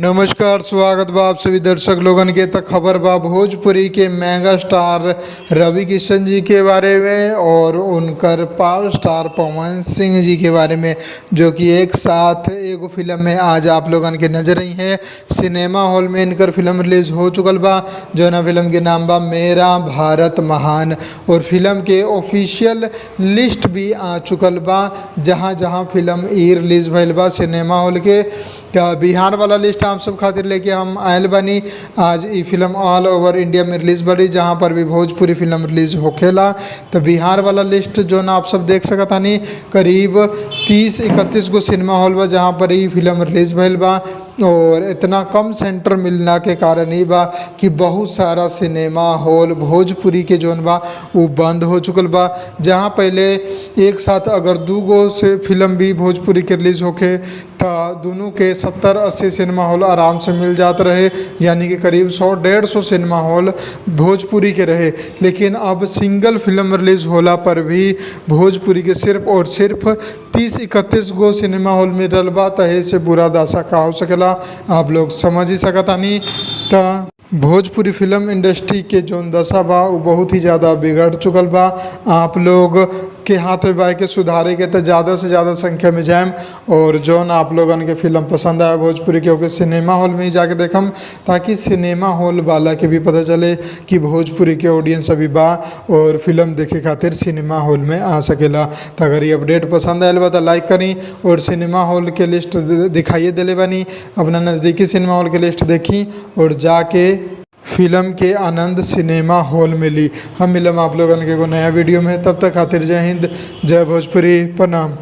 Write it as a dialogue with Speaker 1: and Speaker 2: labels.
Speaker 1: नमस्कार, स्वागत बा आप सभी दर्शक लोगन के। तक खबर बा भोजपुरी के मेगा स्टार रवि किशन जी के बारे में और उनकर पावर स्टार पवन सिंह जी के बारे में, जो कि एक साथ एगो फिल्म में आज आप लोगन के नजर आई हैं। सिनेमा हॉल में इनकर फिल्म रिलीज हो चुकल बा, जो ना फिल्म के नाम बा मेरा भारत महान। और फिल्म के ऑफिशियल लिस्ट भी आ चुकल बा, जहां जहां फिल्म ई रिलीज भइल बा सिनेमा हॉल के। बिहार वाला लिस्ट आप सब खातिर लेके हम आयल बनी। आज ये फिल्म ऑल ओवर इंडिया में रिलीज बड़ी, जहाँ पर भी भोजपुरी फिल्म रिलीज होखेला। तो बिहार वाला लिस्ट जो ना आप सब देख सकतानी, करीब 30-31 गो सिनेमा हॉल बा जहाँ पर ये फिल्म रिलीज भइल बा। और इतना कम सेंटर मिलना के कारण ही बा कि बहुत सारा सिनेमा हॉल भोजपुरी के जोन बा वो बंद हो चुकल बा। जहाँ पहले एक साथ अगर 2 गो से फिल्म भी भोजपुरी के रिलीज होके तो दोनों के 70-80 सिनेमा हॉल आराम से मिल जाते रहे, यानी कि करीब 100-150 सिनेमा हॉल भोजपुरी के रहे। लेकिन अब सिंगल फिल्म रिलीज होला पर भी भोजपुरी के सिर्फ और सिर्फ 30-31 गो सिनेमा हॉल में मिलल बा। तहे से बुरा दशा का हो सकेला आप लोग समझ ही सकतानी। तो भोजपुरी फिल्म इंडस्ट्री के जोन दशा बा वो बहुत ही ज़्यादा बिगड़ चुकल बा। आप लोग के हाथ में बाई के सुधारे के तो ज़्यादा से ज़्यादा संख्या में जाएम और जोन आप लोगन के फिल्म पसंद आया भोजपुरी के होकर सिनेमा हॉल में ही जाके देखम, ताकि सिनेमा हॉल वाला के भी पता चले कि भोजपुरी के ऑडियंस अभी बा और फिल्म देखे खातिर सिनेमा हॉल में आ सकेला। तो अगर ये अपडेट पसंद आयल बा तो लाइक करी और सिनेमा हॉल के लिस्ट दिखाइए दिले बनी। अपना नज़दीकी सिनेमा हॉल के लिस्ट देखी और जाके फिल्म के आनंद सिनेमा हॉल में ली। हम मिलम आप लोगन के एगो नया वीडियो में, तब तक खातिर जय हिंद, जय भोजपुरी, प्रणाम।